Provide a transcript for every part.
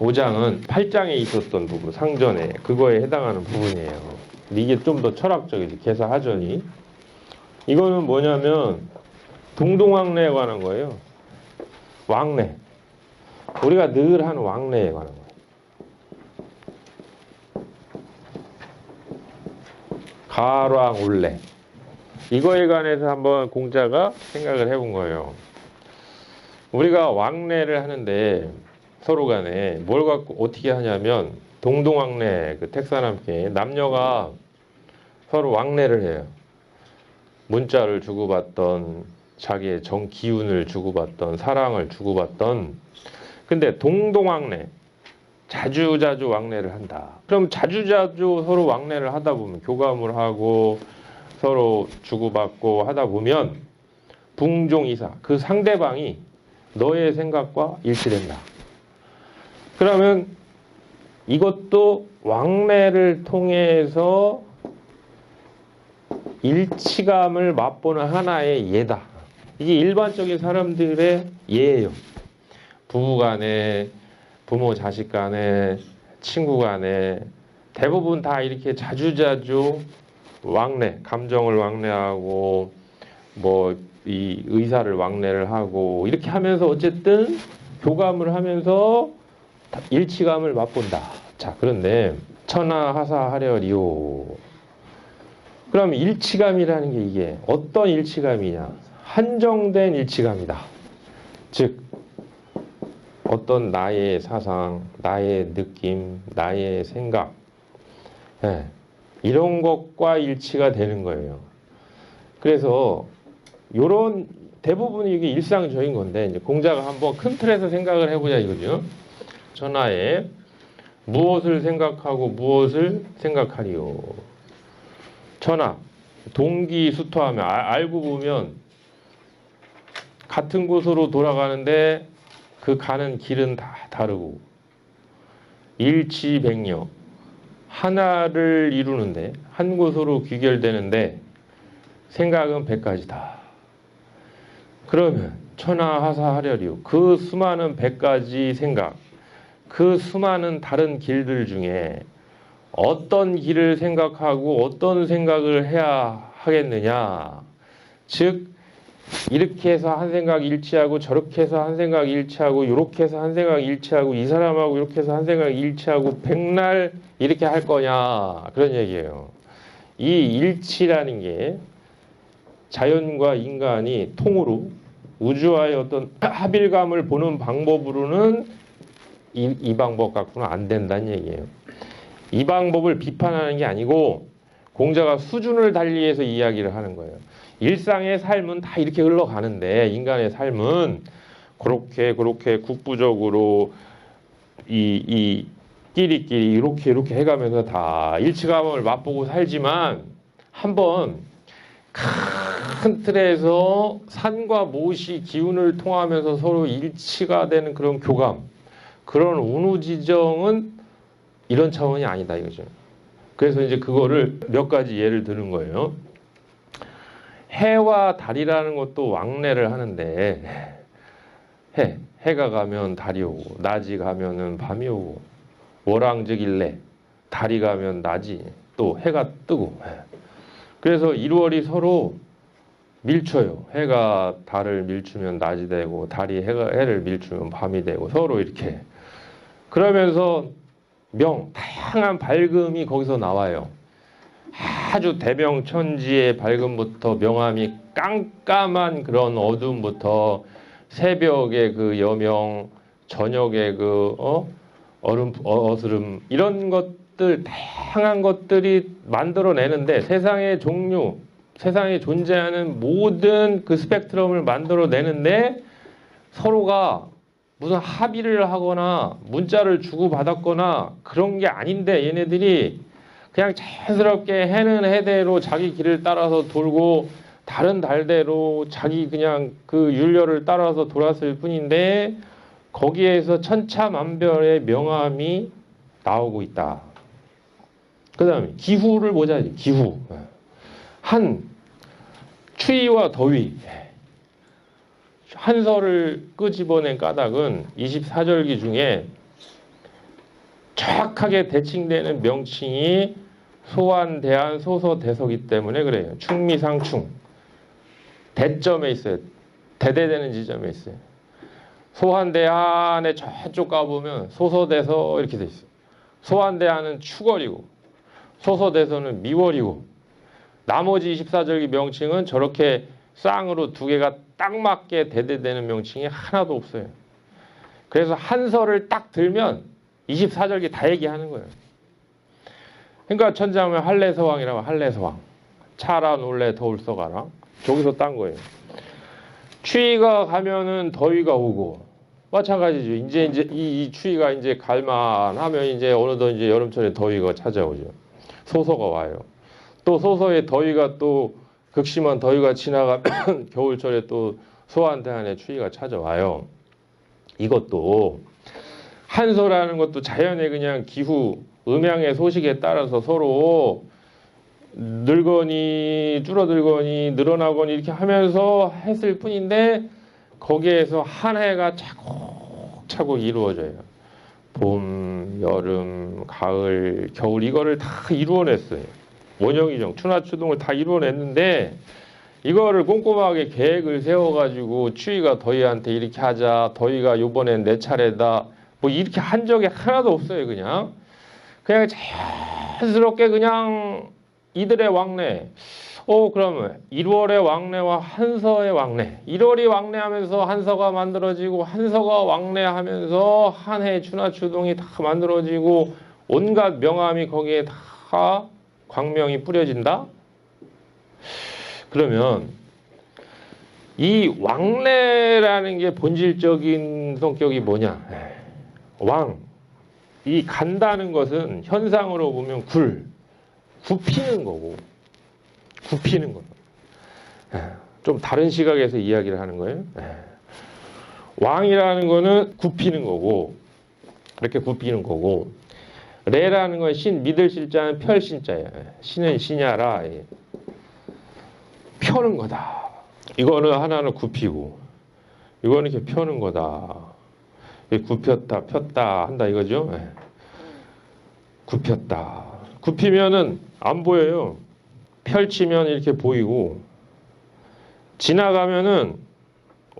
5장은 8장에 있었던 부분, 상전에 그거에 해당하는 부분이에요. 이게 좀 더 철학적이지, 개사하전이. 이거는 뭐냐면 동동왕래에 관한 거예요. 왕래. 우리가 늘 하는 왕래에 관한 거예요. 가왕올래. 이거에 관해서 한번 공자가 생각을 해본 거예요. 우리가 왕래를 하는데 서로 간에 뭘 갖고 어떻게 하냐면 동동왕래, 그 택사남께 남녀가 서로 왕래를 해요. 문자를 주고받던, 자기의 정 기운을 주고받던, 사랑을 주고받던. 근데 동동왕래, 자주자주 왕래를 한다. 그럼 자주자주 서로 왕래를 하다 보면, 교감을 하고 서로 주고받고 하다 보면 붕종이사, 그 상대방이 너의 생각과 일치된다. 그러면 이것도 왕래를 통해서 일치감을 맛보는 하나의 예다. 이게 일반적인 사람들의 예예요. 부부 간에, 부모 자식 간에, 친구 간에 대부분 다 이렇게 자주자주 왕래, 감정을 왕래하고 뭐 이 의사를 왕래를 하고 이렇게 하면서 어쨌든 교감을 하면서 일치감을 맛본다. 자, 그런데 천하하사하려리오. 그럼 일치감이라는 게 이게 어떤 일치감이냐? 한정된 일치감이다. 즉 어떤 나의 사상, 나의 느낌, 나의 생각, 이런 것과 일치가 되는 거예요. 그래서 요런 대부분이 이게 일상적인 건데, 이제 공자가 한번 큰 틀에서 생각을 해보자 이거죠. 천하에 무엇을 생각하고 무엇을 생각하리요. 천하, 동기수토하면 알고 보면 같은 곳으로 돌아가는데 그 가는 길은 다 다르고, 일치백려, 하나를 이루는데 한 곳으로 귀결되는데 생각은 100가지다. 그러면 천하하사하려리요. 그 수많은 100가지 생각, 그 수많은 다른 길들 중에 어떤 길을 생각하고 어떤 생각을 해야 하겠느냐. 즉 이렇게 해서 한 생각 일치하고 저렇게 해서 한 생각 일치하고 이렇게 해서 한 생각 일치하고 이 사람하고 이렇게 해서 한 생각 일치하고 백날 이렇게 할 거냐, 그런 얘기예요. 이 일치라는 게 자연과 인간이 통으로 우주와의 어떤 합일감을 보는 방법으로는 이 방법 갖고는 안 된다는 얘기예요. 이 방법을 비판하는 게 아니고 공자가 수준을 달리해서 이야기를 하는 거예요. 일상의 삶은 다 이렇게 흘러가는데 인간의 삶은 그렇게 국부적으로 이 끼리끼리 이렇게 해가면서 다 일치감을 맛보고 살지만, 한번 큰 틀에서 산과 못이 기운을 통하면서 서로 일치가 되는 그런 교감, 그런 운우지정은 이런 차원이 아니다 이거죠. 그래서 이제 그거를 몇 가지 예를 드는 거예요. 해와 달이라는 것도 왕래를 하는데, 해가 가면 달이 오고, 낮이 가면은 밤이 오고, 월왕즉일래, 달이 가면 낮이, 또 해가 뜨고. 그래서 1월이 서로 밀쳐요. 해가 달을 밀추면 낮이 되고, 달이 해를 밀추면 밤이 되고, 서로 이렇게. 그러면서 다양한 밝음이 거기서 나와요. 아주 대명천지의 밝음부터 명암이 깜깜한 그런 어둠부터 새벽의 그 여명, 저녁의 그 어스름, 이런 것들, 다양한 것들이 만들어내는데, 세상의 종류, 세상에 존재하는 모든 그 스펙트럼을 만들어내는데 서로가 무슨 합의를 하거나 문자를 주고받았거나 그런 게 아닌데, 얘네들이 그냥 자연스럽게 해는 해대로 자기 길을 따라서 돌고 달은 달대로 자기 그냥 그 율려를 따라서 돌았을 뿐인데, 거기에서 천차만별의 명암이 나오고 있다. 그 다음에 기후를 보자. 기후. 추위와 더위. 한설을 끄집어낸 까닭은 24절기 중에 정확하게 대칭되는 명칭이 소환, 대안, 소서, 대서기 때문에 그래요. 충미상충. 대점에 있어요. 대대되는 지점에 있어요. 소환, 대안에 저쪽 가보면 소서, 대서 이렇게 돼 있어요. 소환, 대안은 추월이고 소서, 대서는 미월이고 나머지 24절기 명칭은 저렇게 쌍으로 두 개가 딱 맞게 대대되는 명칭이 하나도 없어요. 그래서 한서를 딱 들면 24절기 다 얘기하는 거예요. 그러니까 천자하면 한래서왕이라고 한래서왕. 차라 놀래 더울서가라. 저기서 딴 거예요. 추위가 가면은 더위가 오고 마찬가지죠. 이제 이 추위가 이제 갈만하면 이제 어느덧 이제 여름철에 더위가 찾아오죠. 소서가 와요. 또 소서에 더위가 또 극심한 더위가 지나가면 겨울철에 또 소환대한의 추위가 찾아와요. 이것도 한서라는 것도 자연의 그냥 기후, 음양의 소식에 따라서 서로 늘거니 줄어들거니 늘어나거니 이렇게 하면서 했을 뿐인데 거기에서 한 해가 차곡차곡 이루어져요. 봄, 여름, 가을, 겨울 이거를 다 이루어냈어요. 원형이정, 추나추동을 다 이루어냈는데 이거를 꼼꼼하게 계획을 세워가지고 추위가 더위한테 이렇게 하자, 더위가 요번엔 내 차례다 뭐 이렇게 한 적이 하나도 없어요. 그냥 자연스럽게 그냥 이들의 왕래. 그러면 1월의 왕래와 한서의 왕래. 1월이 왕래하면서 한서가 만들어지고 한서가 왕래하면서 한 해 추나추동이 다 만들어지고 온갖 명암이 거기에 다 광명이 뿌려진다. 그러면 이 왕래라는 게 본질적인 성격이 뭐냐? 왕. 이 간다는 것은 현상으로 보면 굽히는 거고, 굽히는 거예요. 좀 다른 시각에서 이야기를 하는 거예요. 왕이라는 거는 굽히는 거고, 이렇게 굽히는 거고, 레라는 건 믿을 실자는 펼신자예요. 신은 신야라 펴는 거다. 이거는 하나는 굽히고, 이거는 이렇게 펴는 거다. 굽혔다, 폈다 한다 이거죠. 굽혔다. 굽히면은 안 보여요. 펼치면 이렇게 보이고 지나가면은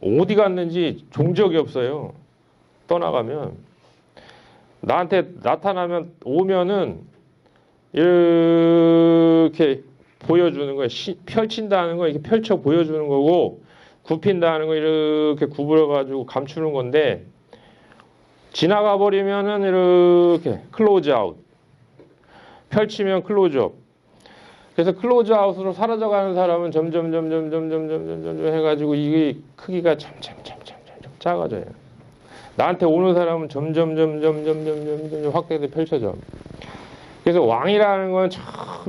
어디 갔는지 종적이 없어요. 떠나가면 나한테 나타나면 오면은 이렇게 보여주는 거예요. 펼친다는 거 이렇게 펼쳐 보여주는 거고 굽힌다는 거 이렇게 구부려 가지고 감추는 건데 지나가 버리면은 이렇게 클로즈 아웃. 펼치면 클로즈업. 그래서 클로즈 아웃으로 사라져가는 사람은 점점 해가지고 이게 크기가 점점 작아져요. 나한테 오는 사람은 점점 확대돼 펼쳐져. 그래서 왕이라는 건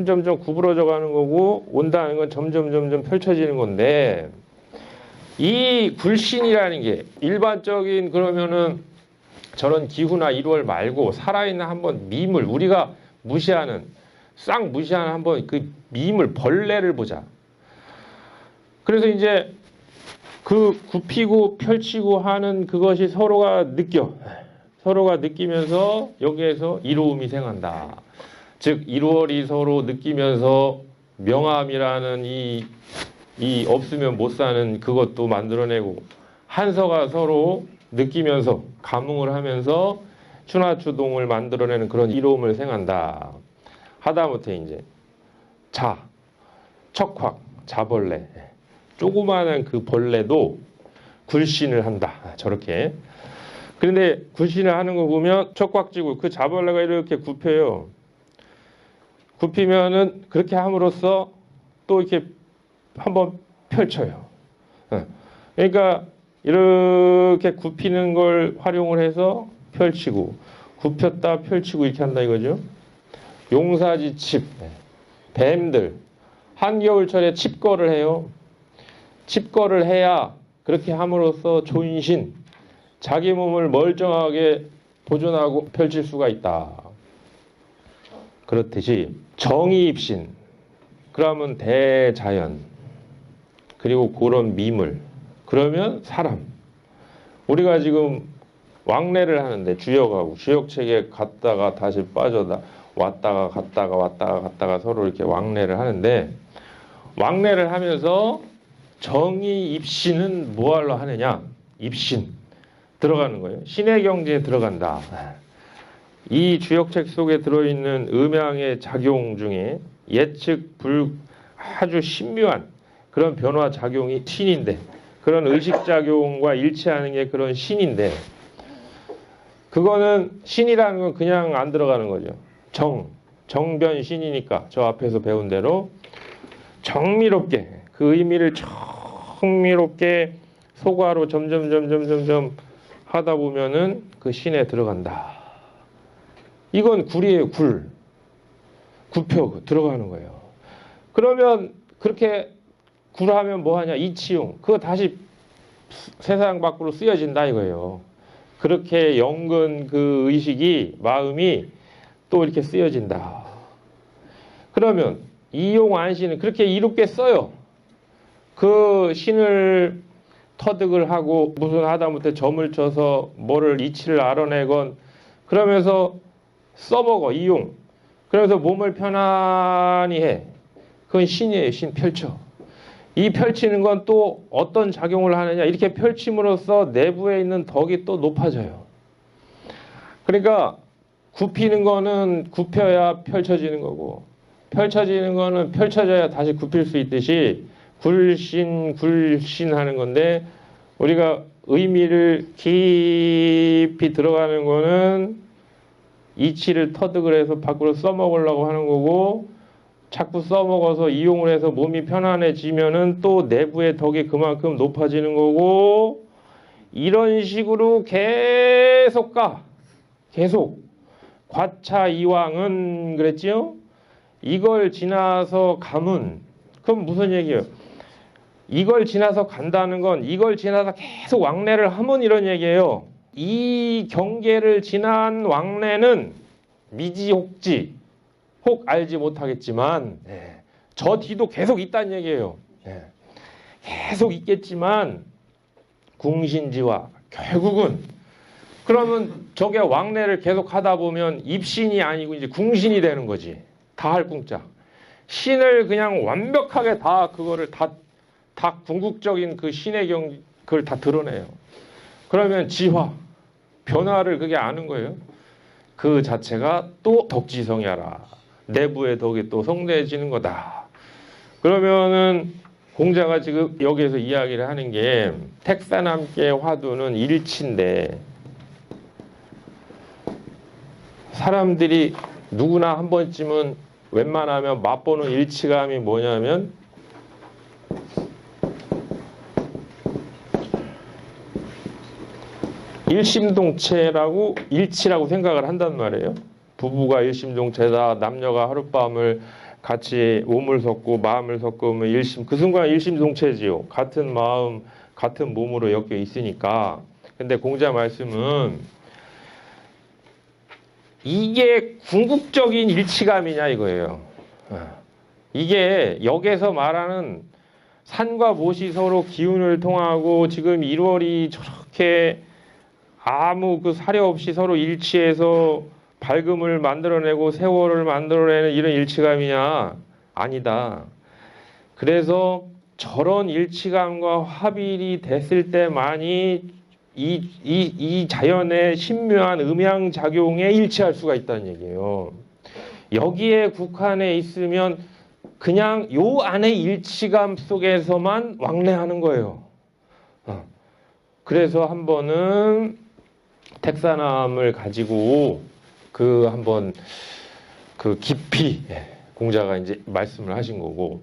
점점 구부러져 가는 거고 온다는 건 점점 펼쳐지는 건데 이 굴신이라는 게 일반적인 그러면은 저런 기후나 1월 말고 살아있는 한번 미물 우리가 무시하는 싹 무시하는 한번 그 미물 벌레를 보자. 그래서 이제 그 굽히고 펼치고 하는 그것이 서로가 느끼면서 여기에서 이로움이 생한다. 즉 1월이 서로 느끼면서 명암이라는 이 없으면 못 사는 그것도 만들어내고 한서가 서로 느끼면서 감흥을 하면서 추나추동을 만들어내는 그런 이로움을 생한다. 하다못해 이제 척확, 자벌레 조그마한 그 벌레도 굴신을 한다. 저렇게. 그런데 굴신을 하는 거 보면 척확지고 그 자벌레가 이렇게 굽혀요. 굽히면은 그렇게 함으로써 또 이렇게 한번 펼쳐요. 그러니까 이렇게 굽히는 걸 활용을 해서 펼치고 굽혔다 펼치고 이렇게 한다 이거죠. 용사지 칩, 뱀들 한겨울철에 칩거를 해요. 칩거를 해야 그렇게 함으로써 존신, 자기 몸을 멀쩡하게 보존하고 펼칠 수가 있다. 그렇듯이 정의입신, 그러면 대자연, 그리고 그런 미물, 그러면 사람. 우리가 지금 왕래를 하는데 주역하고 주역책에 갔다가 다시 빠져다 왔다가 갔다가 서로 이렇게 왕래를 하는데 왕래를 하면서 정의 입신은 뭐하러 하느냐? 입신 들어가는 거예요. 신의 경지에 들어간다. 이 주역책 속에 들어있는 음양의 작용 중에 예측 아주 신묘한 그런 변화 작용이 신인데 그런 의식작용과 일치하는 게 그런 신인데 그거는 신이라는 건 그냥 안 들어가는 거죠. 정변신이니까 저 앞에서 배운 대로 정미롭게 그 의미를 정미롭게 소과로 점점 하다 보면은 그 신에 들어간다. 이건 굴이에요, 굴. 구표 들어가는 거예요. 그러면 그렇게 굴하면 뭐하냐? 이치용. 그거 다시 세상 밖으로 쓰여진다 이거예요. 그렇게 연근 그 의식이 마음이 또 이렇게 쓰여진다. 그러면 이용 안신은 그렇게 이롭게 써요. 그 신을 터득을 하고 무슨 하다못해 점을 쳐서 뭐를 이치를 알아내건 그러면서 써먹어 이용. 그래서 몸을 편안히 해. 그건 신이에요. 신 펼쳐. 이 펼치는 건 또 어떤 작용을 하느냐. 이렇게 펼침으로써 내부에 있는 덕이 또 높아져요. 그러니까 굽히는 거는 굽혀야 펼쳐지는 거고 펼쳐지는 거는 펼쳐져야 다시 굽힐 수 있듯이 굴신 하는 건데 우리가 의미를 깊이 들어가는 거는 이치를 터득을 해서 밖으로 써먹으려고 하는 거고 자꾸 써먹어서 이용을 해서 몸이 편안해지면은 또 내부의 덕이 그만큼 높아지는 거고 이런 식으로 계속 계속 과차 이왕은 그랬지요? 이걸 지나서 가문 그럼 무슨 얘기예요? 이걸 지나서 간다는 건 이걸 지나서 계속 왕래를 하면 이런 얘기예요. 이 경계를 지난 왕래는 미지혹지 혹 알지 못하겠지만 저 뒤도 계속 있다는 얘기예요. 계속 있겠지만 궁신지와 결국은 그러면 저게 왕래를 계속 하다 보면 입신이 아니고 이제 궁신이 되는 거지. 다 할 궁자. 신을 그냥 완벽하게 다 그거를 다 궁극적인 그 신의 그걸 다 드러내요. 그러면 지화, 변화를 그게 아는 거예요. 그 자체가 또 덕지성이하라. 내부의 덕이 또 성대해지는 거다. 그러면은 공자가 지금 여기에서 이야기를 하는 게 택사남께 화두는 일치인데 사람들이 누구나 한 번쯤은 웬만하면 맛보는 일치감이 뭐냐면 일심동체라고 일치라고 생각을 한단 말이에요. 부부가 일심동체다. 남녀가 하룻밤을 같이 몸을 섞고 마음을 섞으면 일심 그 순간 일심동체지요. 같은 마음 같은 몸으로 엮여 있으니까. 근데 공자 말씀은 이게 궁극적인 일치감이냐 이거예요. 이게 역에서 말하는 산과 못이 서로 기운을 통하고 지금 1월이 저렇게 아무 그 사려 없이 서로 일치해서 밝음을 만들어내고 세월을 만들어내는 이런 일치감이냐? 아니다. 그래서 저런 일치감과 화bil이 됐을 때만이 이 자연의 신묘한 음양작용에 일치할 수가 있다는 얘기예요. 여기에 국한해 있으면 그냥 요 안의 일치감 속에서만 왕래하는 거예요. 그래서 한 번은 택사남을 가지고 그 한번 그 깊이 공자가 이제 말씀을 하신 거고